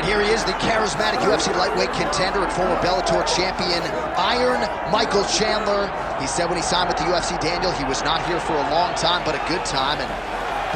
Here he is, the charismatic UFC lightweight contender and former Bellator champion, Iron Michael Chenndler. He said when he signed with the UFC, Daniel, he was not here for a long time, but a good time, and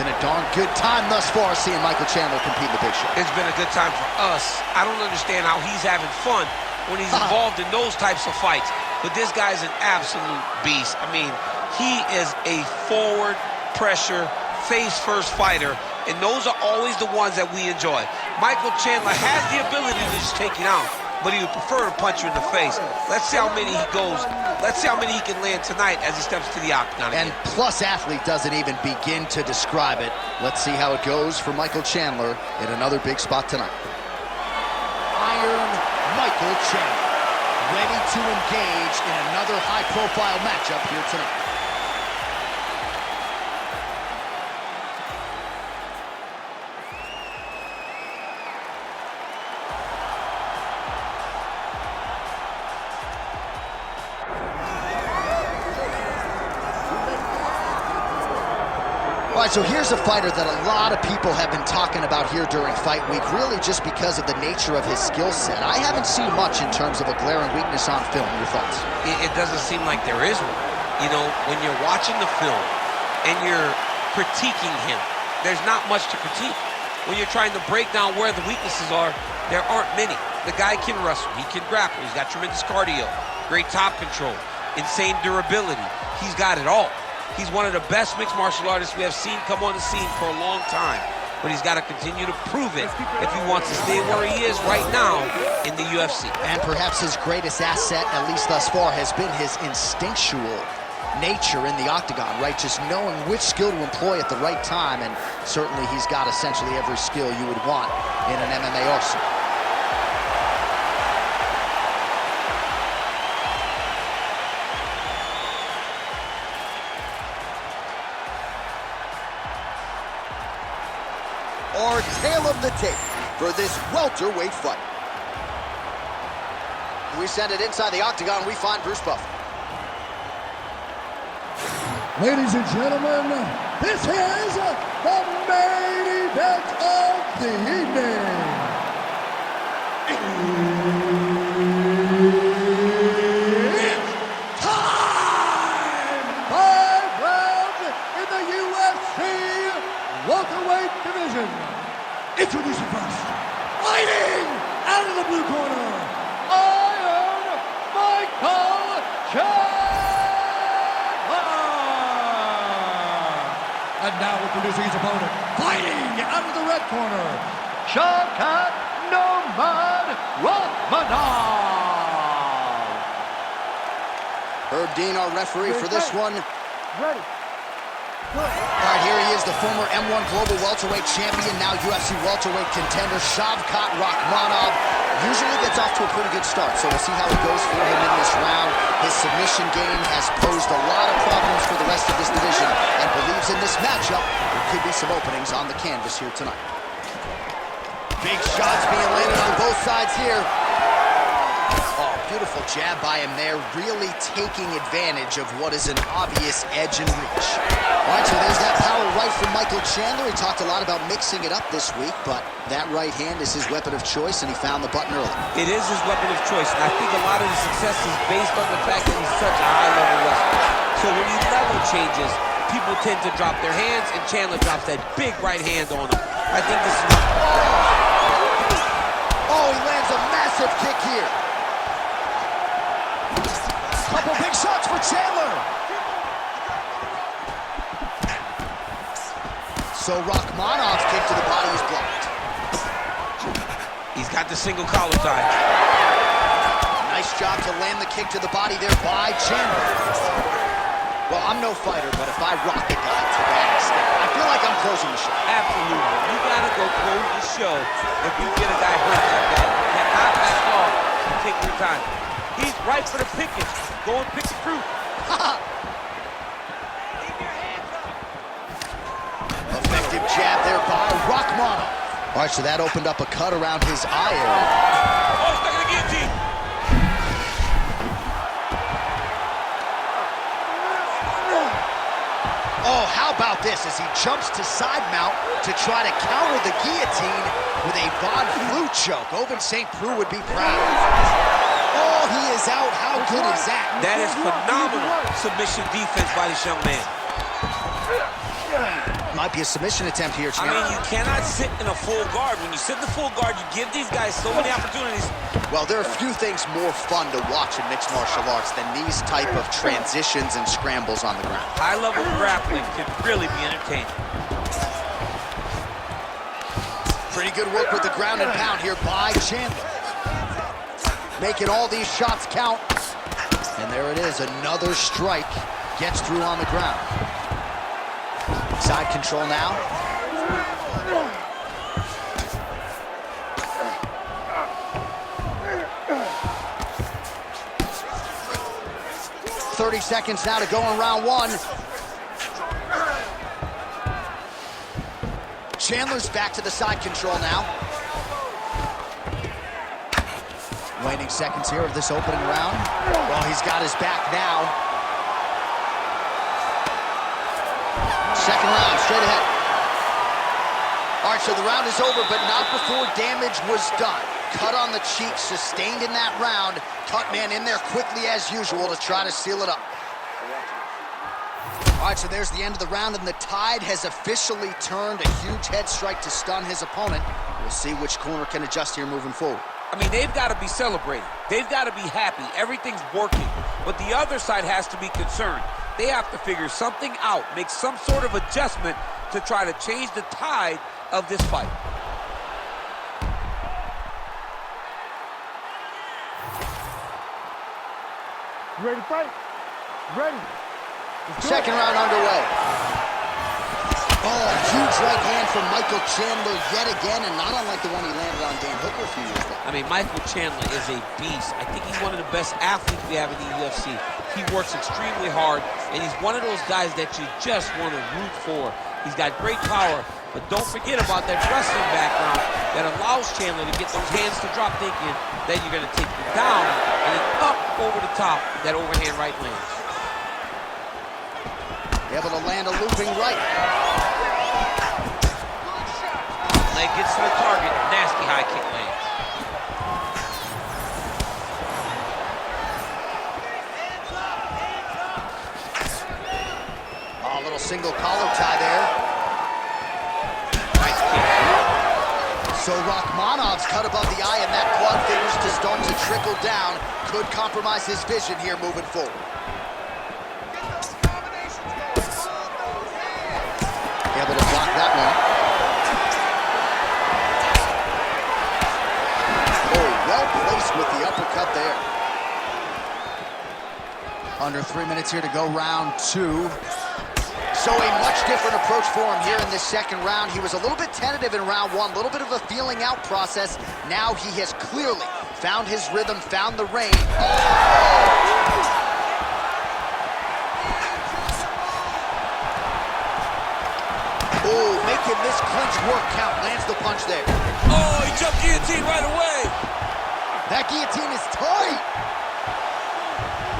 been a darn good time thus far seeing Michael Chenndler compete in the big show. It's been a good time for us. I don't understand how he's having fun when he's involved in those types of fights, but this guy's an absolute beast. I mean, he is a forward pressure, face-first fighter, and those are always the ones that we enjoy. Michael Chenndler has the ability to just take you out, but he would prefer to punch you in the face. Let's see how many he goes. Let's see how many he can land tonight as he steps to the octagon again. And Plus Athlete doesn't even begin to describe it. Let's see how it goes for Michael Chenndler in another big spot tonight. Iron Michael Chenndler, ready to engage in another high-profile matchup here tonight. All right, so here's a fighter that a lot of people have been talking about here during fight week, really just because of the nature of his skill set. I haven't seen much in terms of a glaring weakness on film. Your thoughts? It doesn't seem like there is one. You know, when you're watching the film and you're critiquing him, there's not much to critique. When you're trying to break down where the weaknesses are, there aren't many. The guy can wrestle, he can grapple, he's got tremendous cardio, great top control, insane durability. He's got it all. He's one of the best mixed martial artists we have seen come on the scene for a long time. But he's got to continue to prove it if he wants to stay where he is right now in the UFC. And perhaps his greatest asset, at least thus far, has been his instinctual nature in the octagon, right? Just knowing which skill to employ at the right time, and certainly he's got essentially every skill you would want in an MMA arsenal. Our tale of the tape for this welterweight fight. We send it inside the octagon, we find Bruce Buffer. Ladies and gentlemen, this is the main event of the evening. It's time! 5 rounds in the UFC welterweight division. Introducing first, fighting out of the blue corner, Iron Michael Chenndler. And now introducing his opponent, fighting out of the red corner, Shawkat Rachmonov. Herb Dean, our referee for this one. Ready. All right, here he is, the former M1 Global Welterweight Champion, now UFC Welterweight Contender, Šavkat Rachmonov. Usually gets off to a pretty good start, so we'll see how it goes for him in this round. His submission game has posed a lot of problems for the rest of this division, and believes in this matchup, there could be some openings on the canvas here tonight. Big shots being landed on both sides here. Oh, beautiful jab by him there, really taking advantage of what is an obvious edge and reach. All right, so there's that power right from Michael Chenndler. He talked a lot about mixing it up this week, but that right hand is his weapon of choice, and he found the button early. It is his weapon of choice, and I think a lot of his success is based on the fact that he's such a high-level wrestler. So when he level changes, people tend to drop their hands, and Chenndler drops that big right hand on him. I think this is... Oh, he lands a massive kick here. Couple big shots for Chenndler. So Rachmonov's kick to the body is blocked. He's got the single collar tie. Nice job to land the kick to the body there by Chenndler. Well, I'm no fighter, but if I rock a guy to that extent, I feel like I'm closing the show. Absolutely. You gotta go close the show if you get a guy hurt like that. You cannot back off and take your time. He's right for the pickings. Go and pick the fruit. Effective jab there by Rachmonov. All right, so that opened up a cut around his eye area. Oh, stuck in the guillotine. Oh, how about about this as he jumps to side mount to try to counter the guillotine with a Von Flue choke. Ovince St. Preux would be proud. Oh, he is out. How good is that? That is phenomenal submission defense by this young man. Might be a submission attempt here, I mean, you cannot sit in a full guard. When you sit in the full guard, you give these guys so many opportunities. Well, there are a few things more fun to watch in mixed martial arts than these type of transitions and scrambles on the ground. High-level grappling can really be entertaining. Pretty good work with the ground and pound here by Chandler. Making all these shots count. And there it is, another strike. Gets through on the ground. Side control now. "30 seconds now to go in round one." Chandler's back to the side control now. Waning seconds here of this opening round. Well, he's got his back now. Second round, straight ahead. All right, so the round is over, but not before damage was done. Cut on the cheek, sustained in that round. Cut man in there quickly as usual to try to seal it up. All right, so there's the end of the round, and the tide has officially turned. A huge head strike to stun his opponent. We'll see which corner can adjust here moving forward. I mean, they've got to be celebrating. They've got to be happy. Everything's working. But the other side has to be concerned. They have to figure something out, make some sort of adjustment to try to change the tide of this fight. Ready to fight? Ready. Second round underway. Oh, huge right hand from Michael Chandler yet again, and not unlike the one he landed on Dan Hooker a few years ago. I mean, Michael Chandler is a beast. I think he's one of the best athletes we have in the UFC. He works extremely hard, and he's one of those guys that you just want to root for. He's got great power, but don't forget about that wrestling background that allows Chandler to get those hands to drop, thinking that you're going to take you down, and then up over the top, that overhand right lands. Able to land a looping right. Leg gets to the target, nasty high kick lands. Oh, a little single collar tie there. Nice kick. So Rachmanov's cut above the eye, and that quad figures to start to trickle down. Could compromise his vision here moving forward. Able to block that one. Oh, well placed with the uppercut there. Under 3 minutes here to go, round two. So a much different approach for him here in this second round. He was a little bit tentative in round one, a little bit of a feeling out process. Now he has clearly found his rhythm, found the range. Oh, making this clinch work count. Lands the punch there. Oh, he jumped guillotine right away. That guillotine is tight.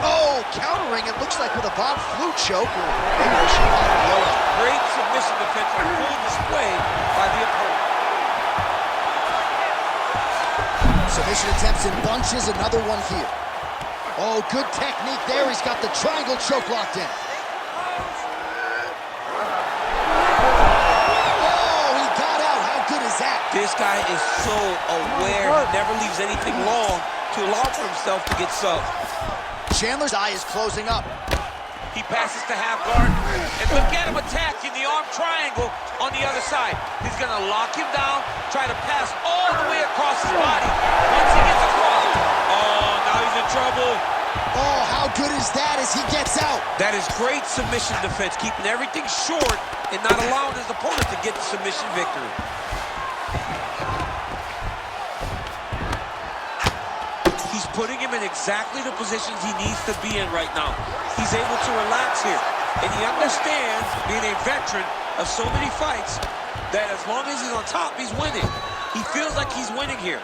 Oh, countering, it looks like with a Von Flue choke. Or maybe we should call it lower. Great submission defense on full display by the opponent. Submission attempts in bunches, another one here. Oh, good technique there. He's got the triangle choke locked in. This guy is so aware, he never leaves anything long to allow for himself to get subbed. Chandler's eye is closing up. He passes to half guard, and look at him attacking the arm triangle on the other side. He's gonna lock him down, try to pass all the way across his body. Once he gets across, oh, now he's in trouble. Oh, how good is that as he gets out? That is great submission defense, keeping everything short and not allowing his opponent to get the submission victory. He's putting him in exactly the positions he needs to be in right now. He's able to relax here. And he understands, being a veteran of so many fights, that as long as he's on top, he's winning. He feels like he's winning here.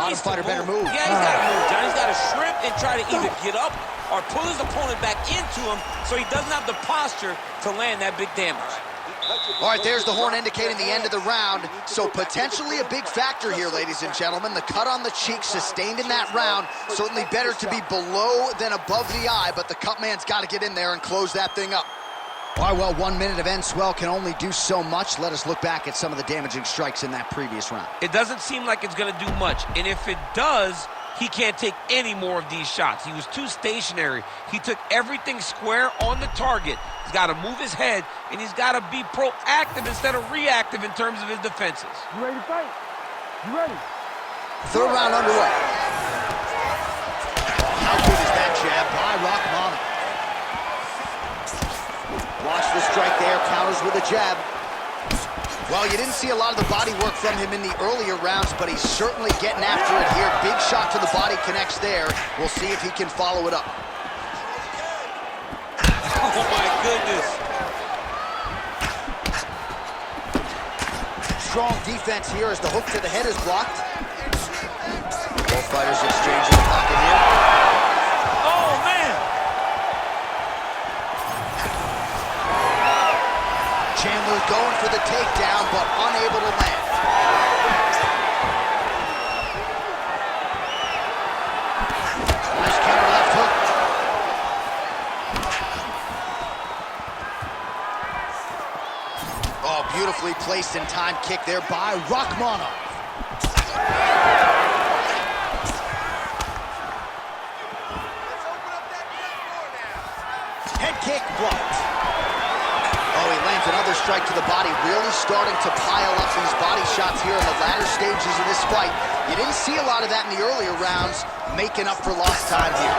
Bottom fighter better move. Yeah, he's got to move, John. he's got to shrimp and try to either get up or pull his opponent back into him so he doesn't have the posture to land that big damage. All right, there's the horn indicating the end of the round. So potentially a big factor here, ladies and gentlemen. The cut on the cheek sustained in that round. Certainly better to be below than above the eye, but the cut man's got to get in there and close that thing up. All right, well, 1 minute of end swell can only do so much. Let us look back at some of the damaging strikes in that previous round. It doesn't seem like it's going to do much, and if it does, he can't take any more of these shots. He was too stationary. He took everything square on the target. He's got to move his head, and he's got to be proactive instead of reactive in terms of his defenses. You ready to fight? You ready? Third round underway. Oh, how good is that jab by Rachmanov? Watch the strike there, counters with a jab. Well, you didn't see a lot of the body work from him in the earlier rounds, but he's certainly getting after it here. Big shot to the body connects there. We'll see if he can follow it up. Oh, my goodness. Strong defense here as the hook to the head is blocked. Both fighters exchange in the pocket here. Oh, man. Chandler going for the takedown, but unable to land. Nice counter left hook. Oh, beautifully placed in time kick there by Rachmanov. Head kick blocked. Oh, he lands another strike to the body, really starting to pile up these body shots here in the latter stages of this fight. You didn't see a lot of that in the earlier rounds, making up for lost time here.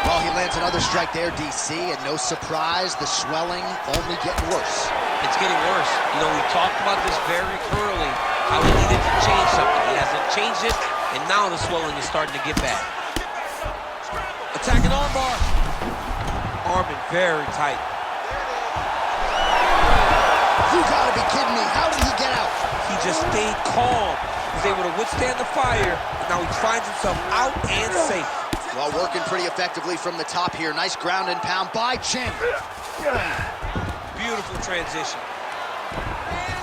Well, he lands another strike there, DC, and no surprise, the swelling only getting worse. It's getting worse. You know, we talked about this very early, how he needed to change something. He hasn't changed it, and now the swelling is starting to get bad. Attacking armbar. Arming very tight. You gotta be kidding me. How did he get out? He just stayed calm. He was able to withstand the fire, and now he finds himself out and safe. Well, working pretty effectively from the top here. Nice ground and pound by Chandler. Beautiful transition.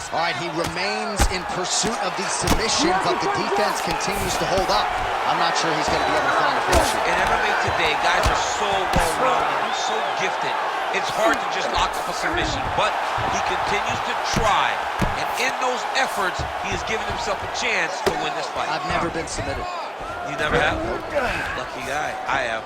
All right, he remains in pursuit of the submission, but the defense continues to hold up. I'm not sure he's going to be able to find a finish. In MMA today, guys are so well-rounded, so gifted. It's hard to just lock up a submission, but he continues to try. And in those efforts, he has given himself a chance to win this fight. I've never been submitted. You never have? Lucky guy. I have.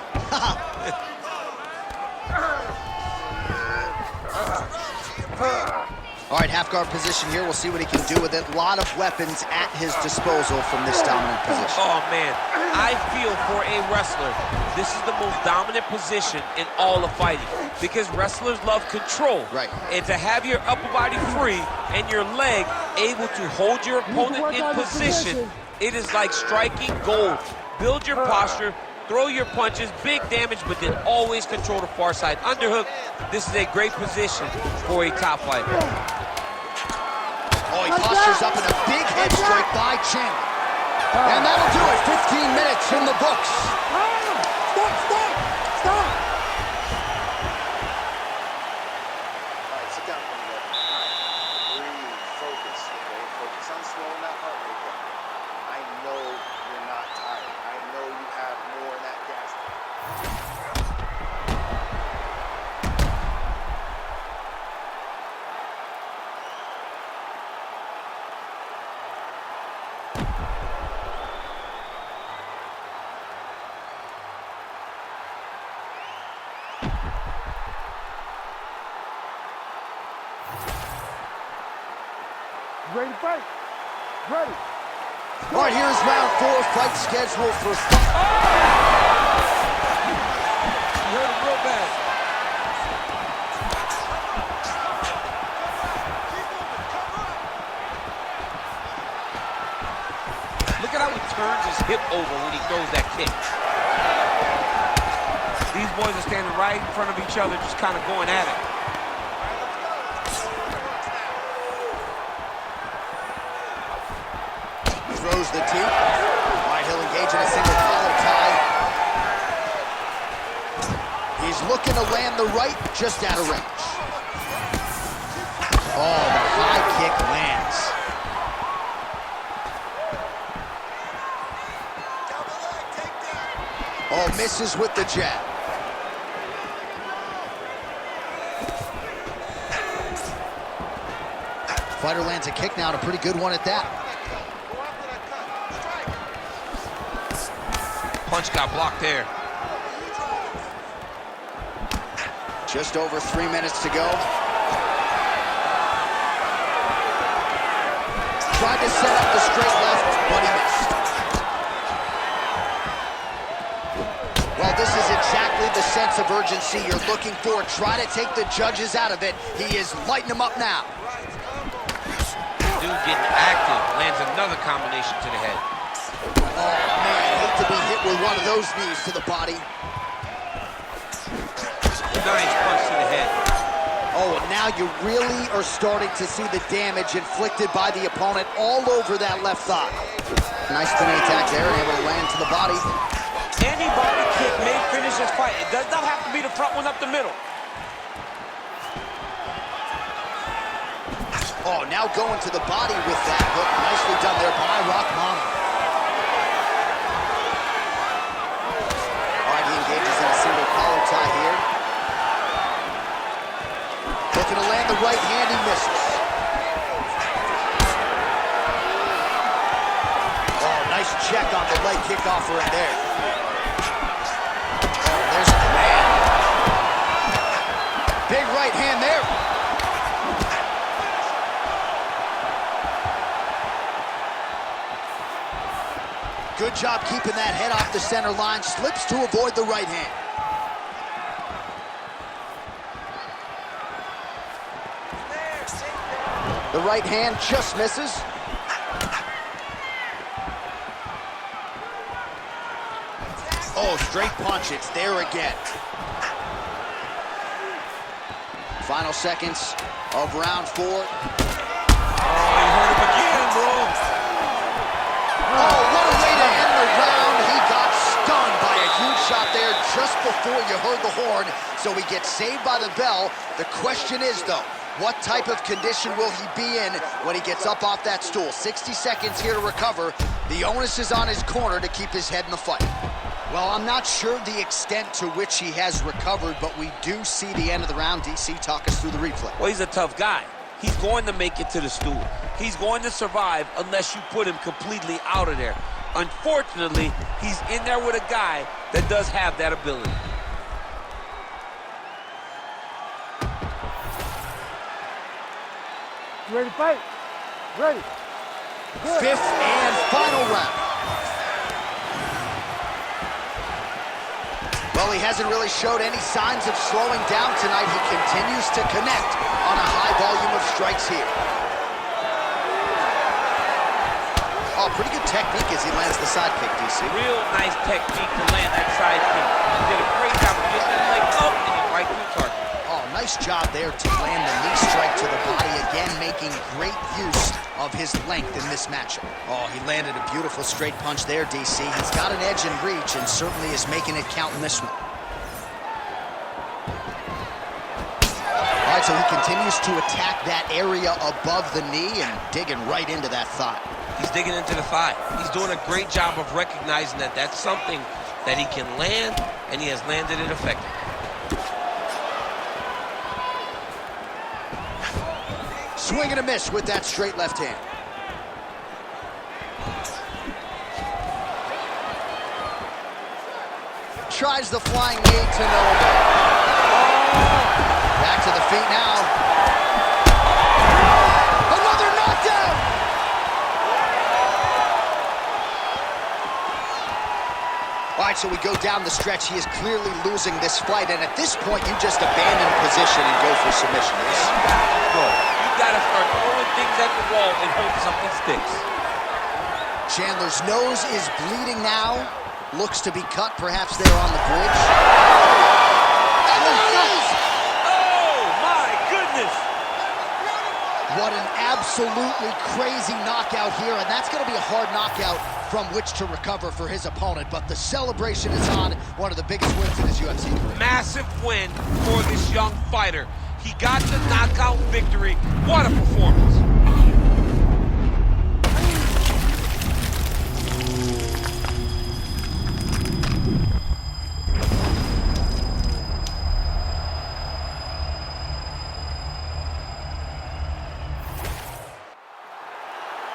All right, half guard position here. We'll see what he can do with it. A lot of weapons at his disposal from this dominant position. Oh, man. I feel for a wrestler, this is the most dominant position in all of fighting because wrestlers love control. Right. And to have your upper body free and your leg able to hold your opponent in position, it is like striking gold. Build your posture, throw your punches, big damage, but then always control the far side underhook. This is a great position for a top fighter. Oh, he postures up in a big head strike by Chandler. And that'll do it. 15 minutes in the books. Stop! All right, sit down for a minute. All right, breathe, focus, okay? Focus on slowing that heart rate down. I know you're not tired. I know you have more in that gas tank. Ready to fight? Ready. All right, here's round 4, fight scheduled for... You hurt him real bad. Look at how he turns his hip over when he throws that kick. These boys are standing right in front of each other, just kind of going at it. Throws the teeth. All right, he'll engage in a single collar tie. looking to land the right, just out of range. Oh, the high kick lands. Oh, misses with the jab. Fighter lands a kick now, and a pretty good one at that. Punch got blocked there. Just over 3 minutes to go. Tried to set up the straight left, but he missed. Well, this is exactly the sense of urgency you're looking for. Try to take the judges out of it. He is lighting them up now. Dude getting active, lands another combination to the head. Oh, man, hate to be hit with one of those knees to the body. Nice punch to the head. Oh, and now you really are starting to see the damage inflicted by the opponent all over that left thigh. Nice spinning attack there, and able to land to the body. Any body kick may finish this fight. It does not have to be the front one up the middle. Oh, now going to the body with that hook. Nicely done there by Rachmanov. All right, he engages in a single collar tie here. Looking to land the right hand, he misses. Oh, nice check on the leg kick offering there. Oh, there's a man. Big right hand there. Good job keeping that head off the center line. Slips to avoid the right hand. The right hand just misses. Oh, straight punch. It's there again. Final seconds of round 4. Oh, you hurt him again, bro. Oh, what a way to end the round. He got stunned by a huge shot there just before you heard the horn, so he gets saved by the bell. The question is, though, what type of condition will he be in when he gets up off that stool? 60 seconds here to recover. The onus is on his corner to keep his head in the fight. Well, I'm not sure the extent to which he has recovered, but we do see the end of the round. DC, talk us through the replay. Well, he's a tough guy. He's going to make it to the stool. He's going to survive unless you put him completely out of there. Unfortunately, he's in there with a guy that does have that ability. You ready to fight? Ready. Good. 5th and final round. Well, he hasn't really showed any signs of slowing down tonight. He continues to connect on a high volume of strikes here. Oh, pretty good technique as he lands the side kick, DC. Real nice technique to land that side kick. He did a great job of getting that leg up and he's right through the target. Oh, nice job there to land the knee strike to the body, again making great use of his length in this matchup. Oh, he landed a beautiful straight punch there, DC. He's got an edge in reach and certainly is making it count in this one. All right, so he continues to attack that area above the knee and digging right into that thigh. He's digging into the thigh. He's doing a great job of recognizing that that's something that he can land, and he has landed it effectively. Swing and a miss with that straight left hand. Tries the flying knee to no avail. Back to the feet now. Another knockdown! All right, so we go down the stretch. He is clearly losing this fight, and at this point, you just abandon position and go for submission. You gotta start throwing things at the wall and hope something sticks. Chandler's nose is bleeding now. Looks to be cut, perhaps there on the bridge. And there it is! Oh, my goodness! What an absolutely crazy knockout here, and that's going to be a hard knockout from which to recover for his opponent, but the celebration is on. One of the biggest wins in his UFC career. Massive win for this young fighter. He got the knockout victory. What a performance.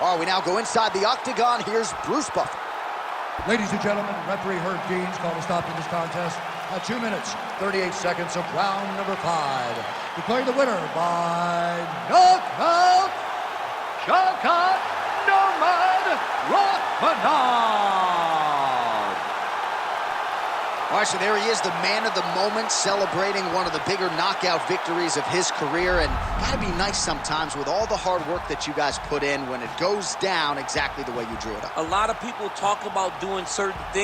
All right, we now go inside the octagon. Here's Bruce Buffer. Ladies and gentlemen, referee Herb Dean's called a stop to this contest at 2 minutes, 38 seconds of round number 5. Declaring the winner by knockout, Shawkat Rachmanoff. All right, so there he is, the man of the moment, celebrating one of the bigger knockout victories of his career. And gotta be nice sometimes with all the hard work that you guys put in when it goes down exactly the way you drew it up. A lot of people talk about doing certain things.